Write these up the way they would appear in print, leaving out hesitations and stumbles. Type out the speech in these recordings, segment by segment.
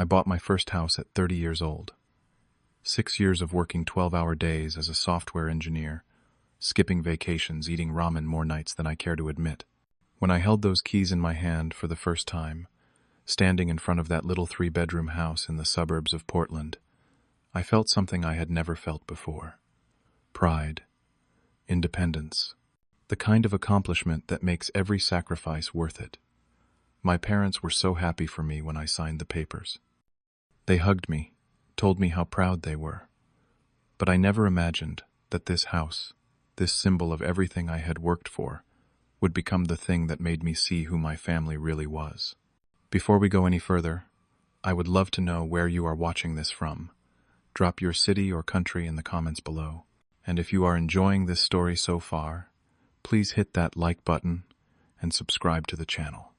I bought my first house at 30 years old. 6 years of working 12-hour days as a software engineer, skipping vacations, eating ramen more nights than I care to admit. When I held those keys in my hand for the first time, standing in front of that little 3-bedroom house in the suburbs of Portland, I felt something I had never felt before. Pride. Independence. The kind of accomplishment that makes every sacrifice worth it. My parents were so happy for me when I signed the papers. They hugged me, told me how proud they were. But I never imagined that this house, this symbol of everything I had worked for, would become the thing that made me see who my family really was. Before we go any further, I would love to know where you are watching this from. Drop your city or country in the comments below. And if you are enjoying this story so far, please hit that like button and subscribe to the channel.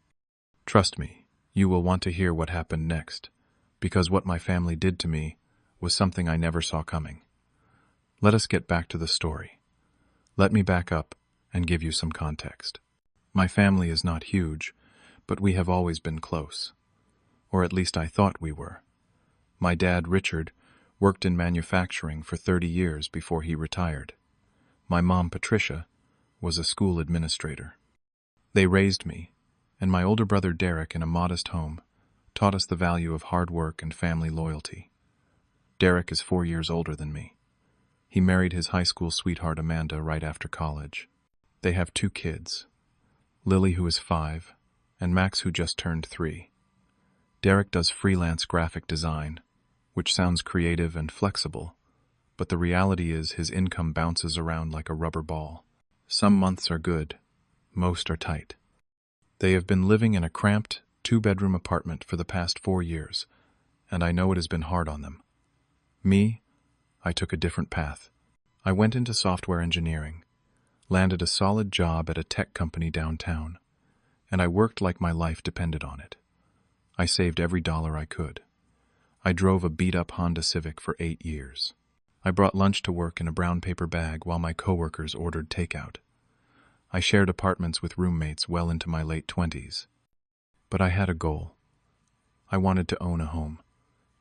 Trust me, you will want to hear what happened next, because what my family did to me was something I never saw coming. Let us get back to the story. Let me back up and give you some context. My family is not huge, but we have always been close. Or at least I thought we were. My dad, Richard, worked in manufacturing for 30 years before he retired. My mom, Patricia, was a school administrator. They raised me, and my older brother Derek, in a modest home, taught us the value of hard work and family loyalty. Derek is 4 years older than me. He married his high school sweetheart Amanda right after college. They have 2 kids, Lily, who is 5, and Max, who just turned 3. Derek does freelance graphic design, which sounds creative and flexible, but the reality is his income bounces around like a rubber ball. Some months are good, most are tight. They have been living in a cramped 2-bedroom apartment for the past 4 years, and I know it has been hard on them. Me, I took a different path. I went into software engineering, landed a solid job at a tech company downtown, and I worked like my life depended on it. I saved every dollar I could. I drove a beat-up Honda Civic for 8 years. I brought lunch to work in a brown paper bag while my coworkers ordered takeout. I shared apartments with roommates well into my late 20s. But I had a goal. I wanted to own a home.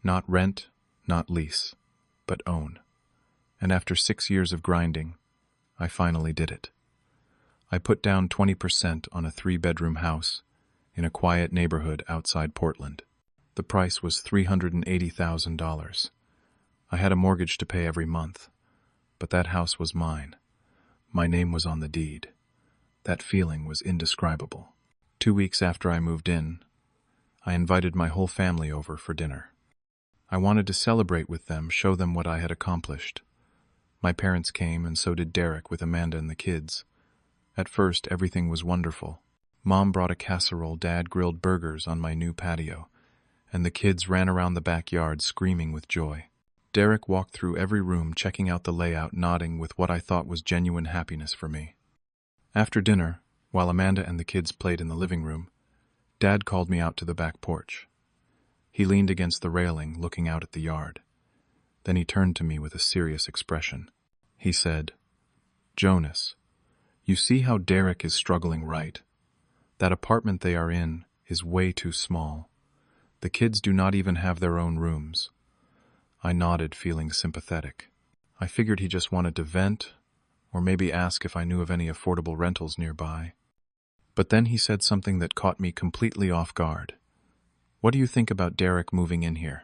Not rent, not lease, but own. And after 6 years of grinding, I finally did it. I put down 20% on a 3-bedroom house in a quiet neighborhood outside Portland. The price was $380,000. I had a mortgage to pay every month, but that house was mine. My name was on the deed. That feeling was indescribable. 2 weeks after I moved in, I invited my whole family over for dinner. I wanted to celebrate with them, show them what I had accomplished. My parents came, and so did Derek with Amanda and the kids. At first, everything was wonderful. Mom brought a casserole, Dad grilled burgers on my new patio, and the kids ran around the backyard screaming with joy. Derek walked through every room, checking out the layout, nodding with what I thought was genuine happiness for me. After dinner, while Amanda and the kids played in the living room, Dad called me out to the back porch. He leaned against the railing, looking out at the yard. Then he turned to me with a serious expression. He said, "Jonas, you see how Derek is struggling, right? That apartment they are in is way too small. The kids do not even have their own rooms." I nodded, feeling sympathetic. I figured he just wanted to vent, or maybe ask if I knew of any affordable rentals nearby. But then he said something that caught me completely off guard. "What do you think about Derek moving in here?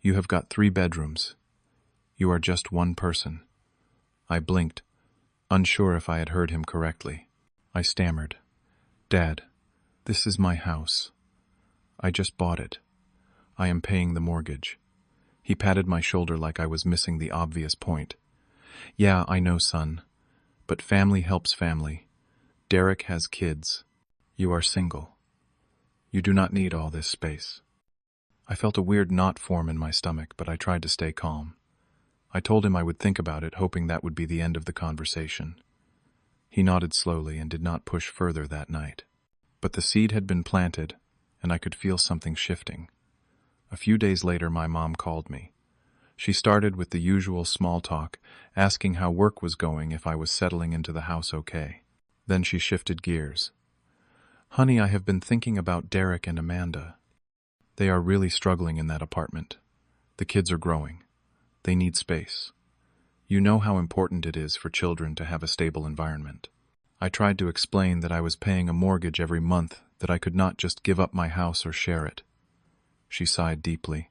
You have got 3 bedrooms. You are just one person." I blinked, unsure if I had heard him correctly. I stammered, "Dad, this is my house. I just bought it. I am paying the mortgage." He patted my shoulder like I was missing the obvious point. "Yeah, I know, son. But family helps family. Derek has kids. You are single. You do not need all this space." I felt a weird knot form in my stomach, but I tried to stay calm. I told him I would think about it, hoping that would be the end of the conversation. He nodded slowly and did not push further that night. But the seed had been planted, and I could feel something shifting. A few days later, my mom called me. She started with the usual small talk, asking how work was going, if I was settling into the house okay. Then she shifted gears. "Honey, I have been thinking about Derek and Amanda. They are really struggling in that apartment. The kids are growing. They need space. You know how important it is for children to have a stable environment. I tried to explain that I was paying a mortgage every month, that I could not just give up my house or share it. She sighed deeply.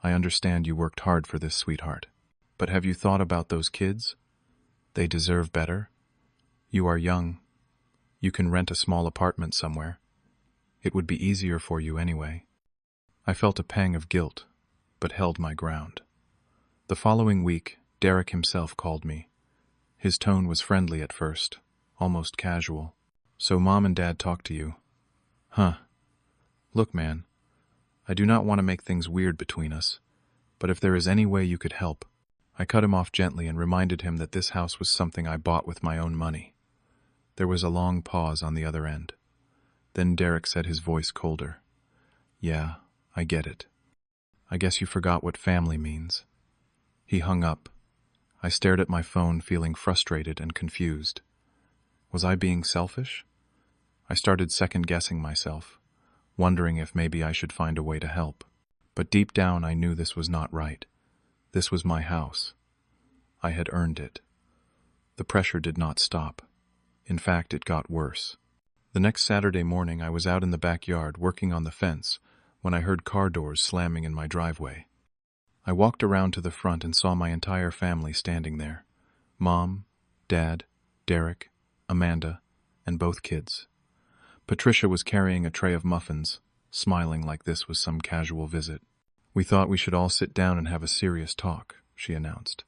I understand you worked hard for this, sweetheart. But have you thought about those kids? They deserve better. You are young. You can rent a small apartment somewhere. It would be easier for you anyway. I felt a pang of guilt, but held my ground. The following week, Derek himself called me. His tone was friendly at first, almost casual. So Mom and Dad talked to you? Huh. Look, man, I do not want to make things weird between us, but if there is any way you could help. I cut him off gently and reminded him that this house was something I bought with my own money. There was a long pause on the other end. Then Derek said, his voice colder. Yeah, I get it. I guess you forgot what family means. He hung up. I stared at my phone, feeling frustrated and confused. Was I being selfish? I started second-guessing myself, wondering if maybe I should find a way to help. But deep down I knew this was not right. This was my house. I had earned it. The pressure did not stop. In fact, it got worse. The next Saturday morning I was out in the backyard working on the fence when I heard car doors slamming in my driveway. I walked around to the front and saw my entire family standing there. Mom, Dad, Derek, Amanda, and both kids. Patricia was carrying a tray of muffins, smiling like this was some casual visit. We thought we should all sit down and have a serious talk, she announced.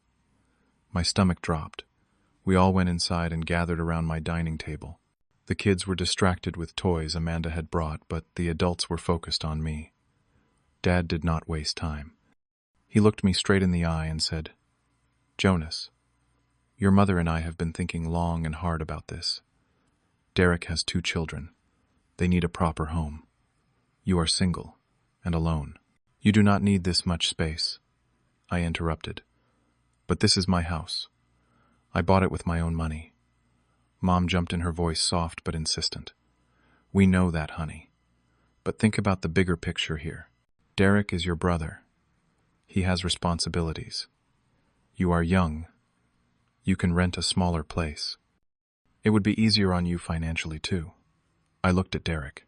My stomach dropped. We all went inside and gathered around my dining table. The kids were distracted with toys Amanda had brought, but the adults were focused on me. Dad did not waste time. He looked me straight in the eye and said, Jonas, your mother and I have been thinking long and hard about this. Derek has 2 children. They need a proper home. You are single and alone. You do not need this much space. I interrupted. But this is my house. I bought it with my own money. Mom jumped in, her voice soft but insistent. We know that, honey. But think about the bigger picture here. Derek is your brother. He has responsibilities. You are young. You can rent a smaller place. It would be easier on you financially, too. I looked at Derek.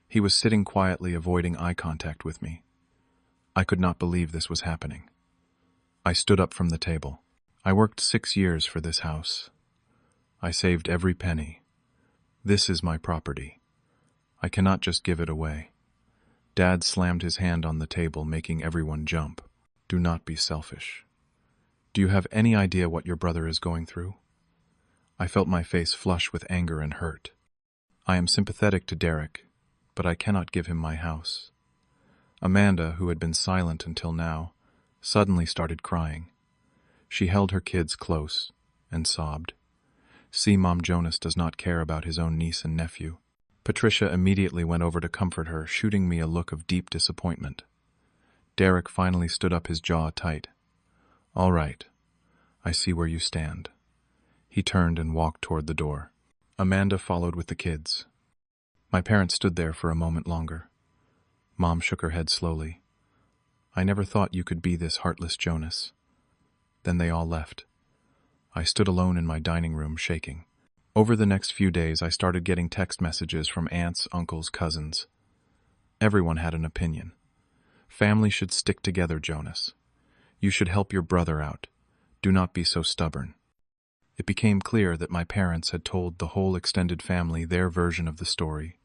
He was sitting quietly, avoiding eye contact with me. I could not believe this was happening. I stood up from the table. I worked 6 years for this house. I saved every penny. This is my property. I cannot just give it away. Dad slammed his hand on the table, making everyone jump. Do not be selfish. Do you have any idea what your brother is going through? I felt my face flush with anger and hurt. I am sympathetic to Derek, but I cannot give him my house. Amanda, who had been silent until now, suddenly started crying. She held her kids close and sobbed. See, Mom, Jonas does not care about his own niece and nephew. Patricia immediately went over to comfort her, shooting me a look of deep disappointment. Derek finally stood up, his jaw tight. All right, I see where you stand. He turned and walked toward the door. Amanda followed with the kids. My parents stood there for a moment longer. Mom shook her head slowly. I never thought you could be this heartless, Jonas. Then they all left. I stood alone in my dining room, shaking. Over the next few days, I started getting text messages from aunts, uncles, cousins. Everyone had an opinion. Family should stick together, Jonas. You should help your brother out. Do not be so stubborn. It became clear that my parents had told the whole extended family their version of the story,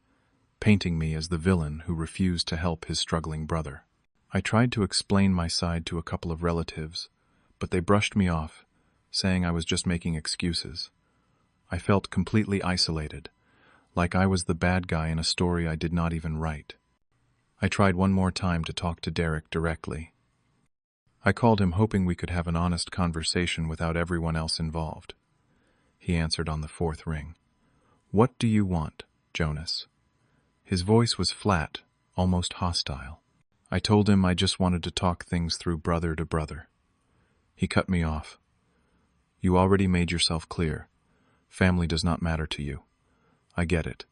painting me as the villain who refused to help his struggling brother. I tried to explain my side to a couple of relatives, but they brushed me off, saying I was just making excuses. I felt completely isolated, like I was the bad guy in a story I did not even write. I tried one more time to talk to Derek directly. I called him, hoping we could have an honest conversation without everyone else involved. He answered on the 4th ring. What do you want, Jonas? His voice was flat, almost hostile. I told him I just wanted to talk things through, brother to brother. He cut me off. You already made yourself clear. Family does not matter to you. I get it.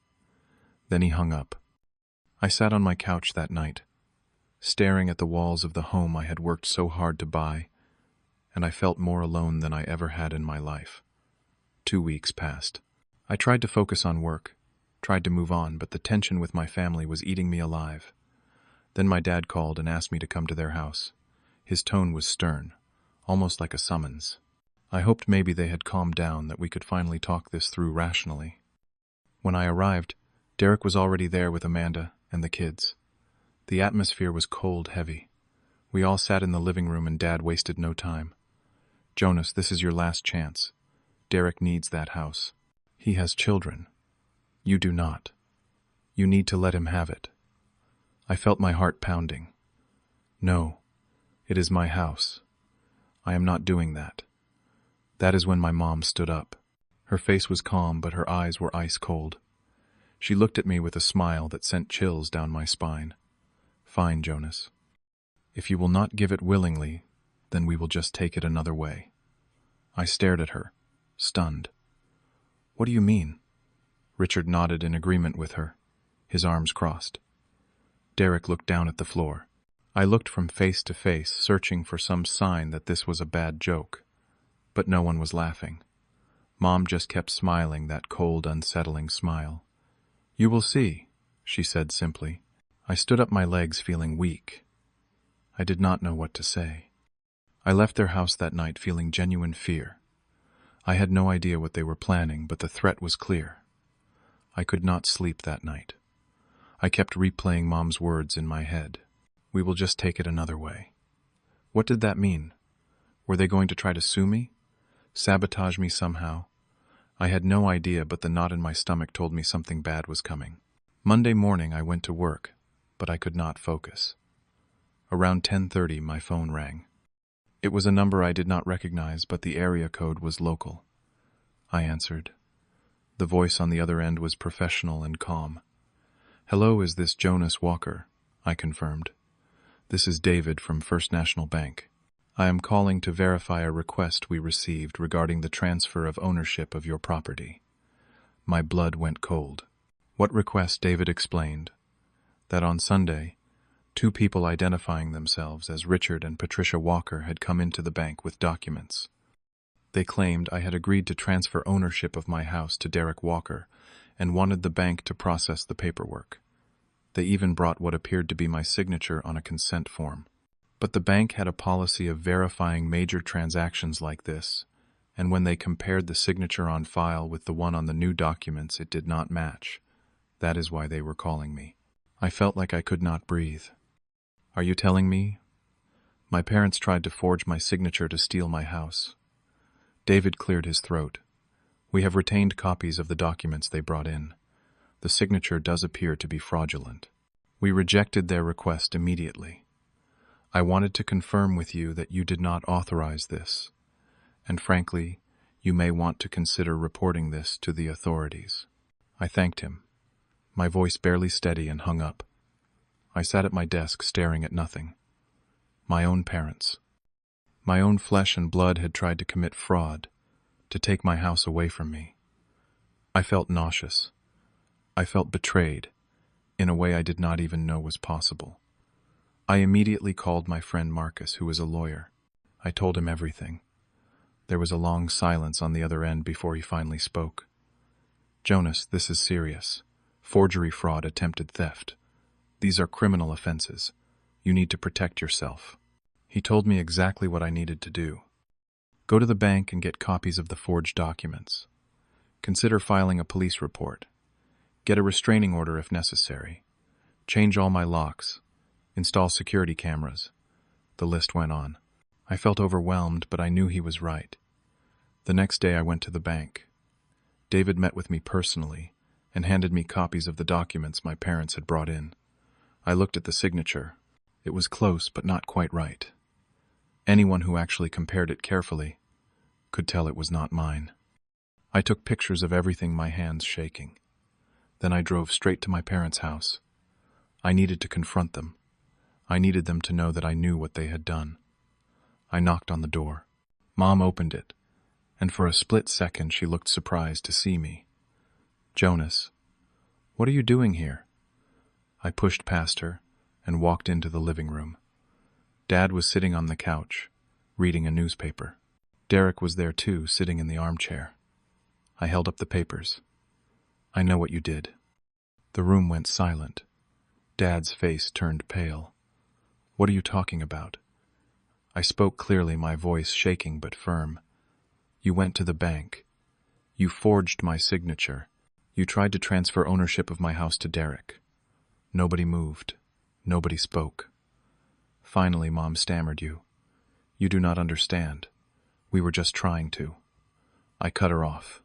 Then he hung up. I sat on my couch that night, staring at the walls of the home I had worked so hard to buy, and I felt more alone than I ever had in my life. 2 weeks passed. I tried to focus on work, tried to move on, but the tension with my family was eating me alive. Then my dad called and asked me to come to their house. His tone was stern, almost like a summons. I hoped maybe they had calmed down, that we could finally talk this through rationally. When I arrived, Derek was already there with Amanda and the kids. The atmosphere was cold, heavy. We all sat in the living room and Dad wasted no time. "Jonas, this is your last chance. Derek needs that house. He has children. You do not. You need to let him have it." I felt my heart pounding. "No, it is my house. I am not doing that." That is when my mom stood up. Her face was calm, but her eyes were ice cold. She looked at me with a smile that sent chills down my spine. "Fine, Jonas. If you will not give it willingly, then we will just take it another way." I stared at her, stunned. "What do you mean?" Richard nodded in agreement with her, his arms crossed. Derek looked down at the floor. I looked from face to face, searching for some sign that this was a bad joke. But no one was laughing. Mom just kept smiling, that cold, unsettling smile. "You will see," she said simply. I stood up, my legs feeling weak. I did not know what to say. I left their house that night feeling genuine fear. I had no idea what they were planning, but the threat was clear. I could not sleep that night. I kept replaying Mom's words in my head. "We will just take it another way." What did that mean? Were they going to try to sue me? Sabotage me somehow? I had no idea, but the knot in my stomach told me something bad was coming. Monday morning I went to work, but I could not focus. Around 10:30 my phone rang. It was a number I did not recognize, but the area code was local. I answered. The voice on the other end was professional and calm. "Hello, is this Jonas Walker?" I confirmed. "This is David from First National Bank. I am calling to verify a request we received regarding the transfer of ownership of your property." My blood went cold. "What request?" David explained. That on Sunday, 2 people identifying themselves as Richard and Patricia Walker had come into the bank with documents. They claimed I had agreed to transfer ownership of my house to Derek Walker and wanted the bank to process the paperwork. They even brought what appeared to be my signature on a consent form. But the bank had a policy of verifying major transactions like this, and when they compared the signature on file with the one on the new documents, it did not match. That is why they were calling me. I felt like I could not breathe. "Are you telling me?" "My parents tried to forge my signature to steal my house." David cleared his throat. "We have retained copies of the documents they brought in. The signature does appear to be fraudulent. We rejected their request immediately. I wanted to confirm with you that you did not authorize this, and frankly, you may want to consider reporting this to the authorities." I thanked him, my voice barely steady, and hung up. I sat at my desk staring at nothing. My own parents. My own flesh and blood had tried to commit fraud, to take my house away from me. I felt nauseous. I felt betrayed, in a way I did not even know was possible. I immediately called my friend Marcus, who is a lawyer. I told him everything. There was a long silence on the other end before he finally spoke. "Jonas, this is serious. Forgery, fraud, attempted theft. These are criminal offenses. You need to protect yourself." He told me exactly what I needed to do. Go to the bank and get copies of the forged documents. Consider filing a police report. Get a restraining order if necessary. Change all my locks. Install security cameras. The list went on. I felt overwhelmed, but I knew he was right. The next day I went to the bank. David met with me personally and handed me copies of the documents my parents had brought in. I looked at the signature. It was close, but not quite right. Anyone who actually compared it carefully could tell it was not mine. I took pictures of everything, my hands shaking. Then I drove straight to my parents' house. I needed to confront them. I needed them to know that I knew what they had done. I knocked on the door. Mom opened it, and for a split second she looked surprised to see me. "Jonas, what are you doing here?" I pushed past her and walked into the living room. Dad was sitting on the couch, reading a newspaper. Derek was there too, sitting in the armchair. I held up the papers. "I know what you did." The room went silent. Dad's face turned pale. "What are you talking about?" I spoke clearly, my voice shaking but firm. "You went to the bank. You forged my signature. You tried to transfer ownership of my house to Derek. Nobody moved. Nobody spoke. Finally, Mom stammered, You do not understand. We were just trying to." I cut her off.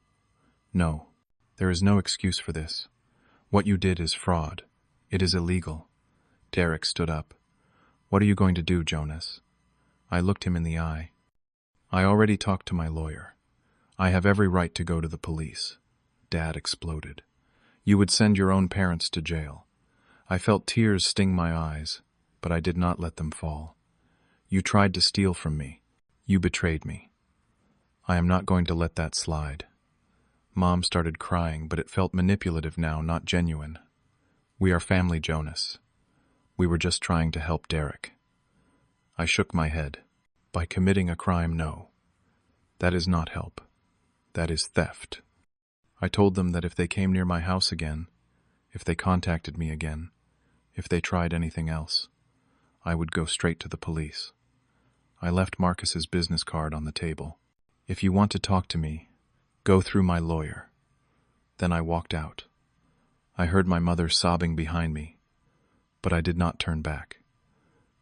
"No, there is no excuse for this. What you did is fraud. It is illegal." Derek stood up. "What are you going to do, Jonas?" I looked him in the eye. "I already talked to my lawyer. I have every right to go to the police." Dad exploded. "You would send your own parents to jail." I felt tears sting my eyes, but I did not let them fall. "You tried to steal from me. You betrayed me. I am not going to let that slide." Mom started crying, but it felt manipulative now, not genuine. "We are family, Jonas. We were just trying to help Derek." I shook my head. "By committing a crime, no. That is not help. That is theft." I told them that if they came near my house again, if they contacted me again, if they tried anything else, I would go straight to the police. I left Marcus's business card on the table. "If you want to talk to me, go through my lawyer." Then I walked out. I heard my mother sobbing behind me, but I did not turn back.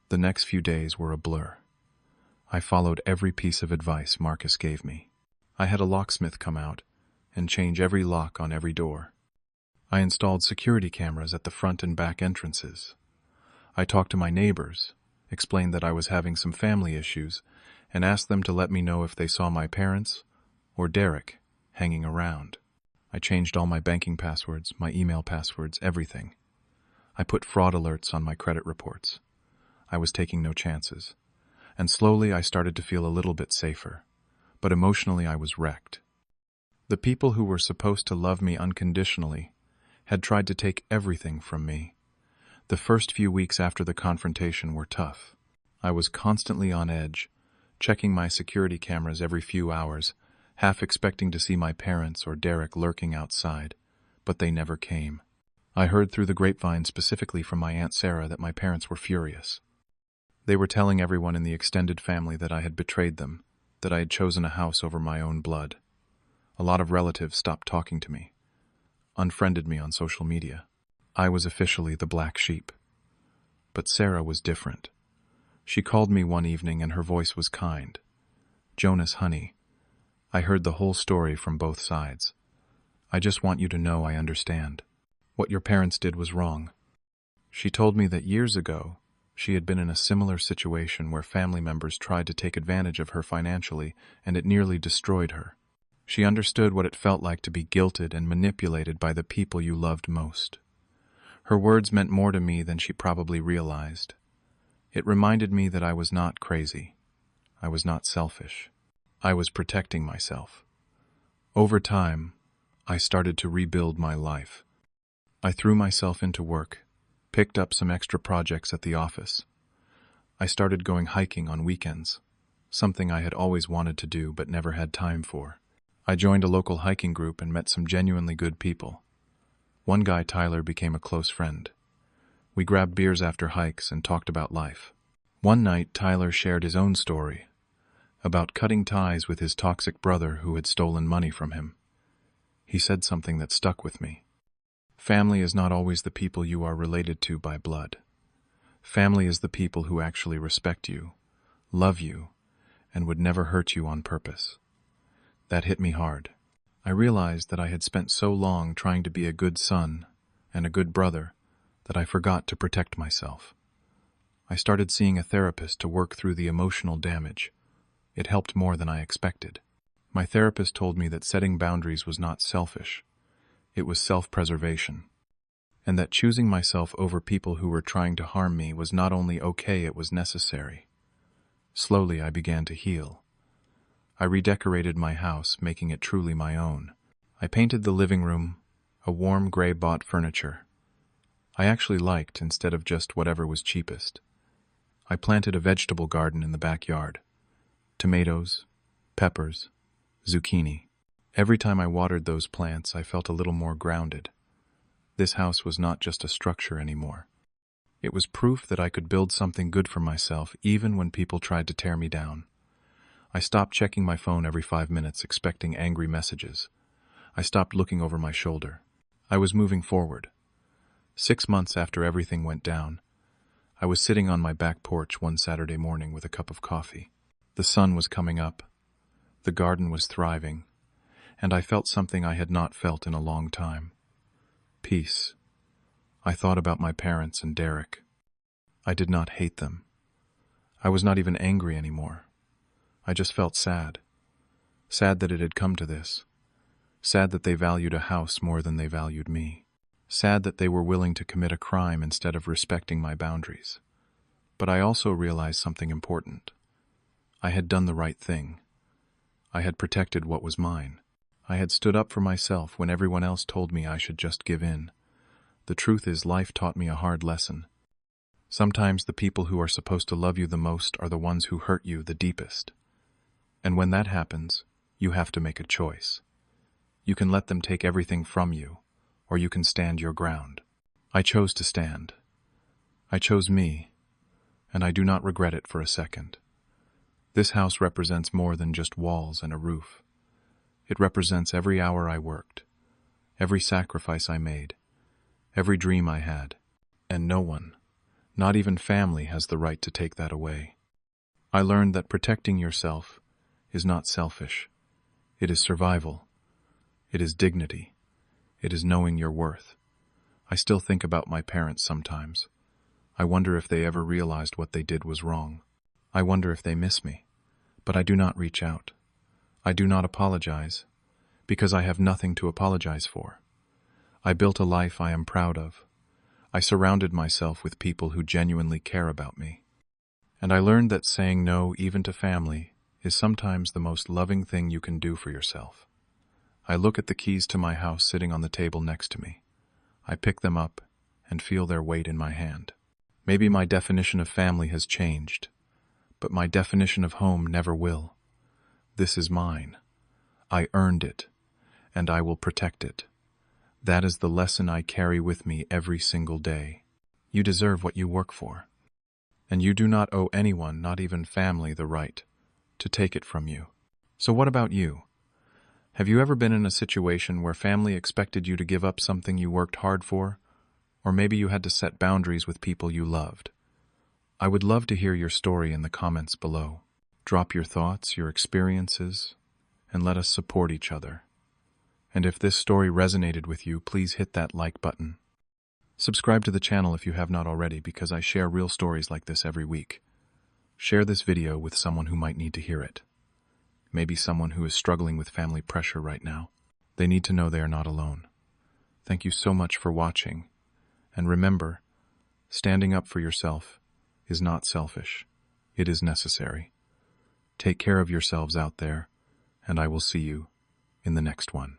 The next few days were a blur. I followed every piece of advice Marcus gave me. I had a locksmith come out and change every lock on every door. I installed security cameras at the front and back entrances. I talked to my neighbors, explained that I was having some family issues, and asked them to let me know if they saw my parents or Derek hanging around. I changed all my banking passwords, my email passwords, everything. I put fraud alerts on my credit reports. I was taking no chances. And slowly I started to feel a little bit safer. But emotionally I was wrecked. The people who were supposed to love me unconditionally had tried to take everything from me. The first few weeks after the confrontation were tough. I was constantly on edge, checking my security cameras every few hours, half expecting to see my parents or Derek lurking outside, but they never came. I heard through the grapevine, specifically from my Aunt Sarah, that my parents were furious. They were telling everyone in the extended family that I had betrayed them, that I had chosen a house over my own blood. A lot of relatives stopped talking to me, unfriended me on social media. I was officially the black sheep. But Sarah was different. She called me one evening and her voice was kind. "Jonas, honey, I heard the whole story from both sides. I just want you to know I understand. What your parents did was wrong." She told me that years ago, she had been in a similar situation where family members tried to take advantage of her financially, and it nearly destroyed her. She understood what it felt like to be guilted and manipulated by the people you loved most. Her words meant more to me than she probably realized. It reminded me that I was not crazy. I was not selfish. I was protecting myself. Over time, I started to rebuild my life. I threw myself into work, picked up some extra projects at the office. I started going hiking on weekends, something I had always wanted to do but never had time for. I joined a local hiking group and met some genuinely good people. One guy, Tyler, became a close friend. We grabbed beers after hikes and talked about life. One night, Tyler shared his own story about cutting ties with his toxic brother who had stolen money from him. He said something that stuck with me. Family is not always the people you are related to by blood. Family is the people who actually respect you, love you, and would never hurt you on purpose. That hit me hard. I realized that I had spent so long trying to be a good son and a good brother that I forgot to protect myself. I started seeing a therapist to work through the emotional damage. It helped more than I expected. My therapist told me that setting boundaries was not selfish. It was self-preservation. And that choosing myself over people who were trying to harm me was not only okay, it was necessary. Slowly, I began to heal. I redecorated my house, making it truly my own. I painted the living room, a warm gray bought furniture. I actually liked instead of just whatever was cheapest. I planted a vegetable garden in the backyard. Tomatoes, peppers, zucchini. Every time I watered those plants, I felt a little more grounded. This house was not just a structure anymore. It was proof that I could build something good for myself even when people tried to tear me down. I stopped checking my phone every 5 minutes, expecting angry messages. I stopped looking over my shoulder. I was moving forward. 6 months after everything went down, I was sitting on my back porch one Saturday morning with a cup of coffee. The sun was coming up. The garden was thriving, and I felt something I had not felt in a long time. Peace. I thought about my parents and Derek. I did not hate them. I was not even angry anymore. I just felt sad. Sad that it had come to this. Sad that they valued a house more than they valued me. Sad that they were willing to commit a crime instead of respecting my boundaries. But I also realized something important. I had done the right thing. I had protected what was mine. I had stood up for myself when everyone else told me I should just give in. The truth is, life taught me a hard lesson. Sometimes the people who are supposed to love you the most are the ones who hurt you the deepest. And when that happens, you have to make a choice. You can let them take everything from you, or you can stand your ground. I chose to stand. I chose me, and I do not regret it for a second. This house represents more than just walls and a roof. It represents every hour I worked, every sacrifice I made, every dream I had, and no one, not even family, has the right to take that away. I learned that protecting yourself is not selfish. It is survival. It is dignity. It is knowing your worth. I still think about my parents sometimes. I wonder if they ever realized what they did was wrong. I wonder if they miss me. But I do not reach out. I do not apologize, because I have nothing to apologize for. I built a life I am proud of. I surrounded myself with people who genuinely care about me. And I learned that saying no, even to family, is sometimes the most loving thing you can do for yourself. I look at the keys to my house sitting on the table next to me. I pick them up and feel their weight in my hand. Maybe my definition of family has changed, but my definition of home never will. This is mine. I earned it, and I will protect it. That is the lesson I carry with me every single day. You deserve what you work for, and you do not owe anyone, not even family, the right to take it from you. So what about you? Have you ever been in a situation where family expected you to give up something you worked hard for? Or maybe you had to set boundaries with people you loved. I would love to hear your story in the comments below. Drop your thoughts, your experiences, and let us support each other. And if this story resonated with you, please hit that like button. Subscribe to the channel if you have not already, because I share real stories like this every week. Share this video with someone who might need to hear it. Maybe someone who is struggling with family pressure right now. They need to know they are not alone. Thank you so much for watching. And remember, standing up for yourself is not selfish. It is necessary. Take care of yourselves out there, and I will see you in the next one.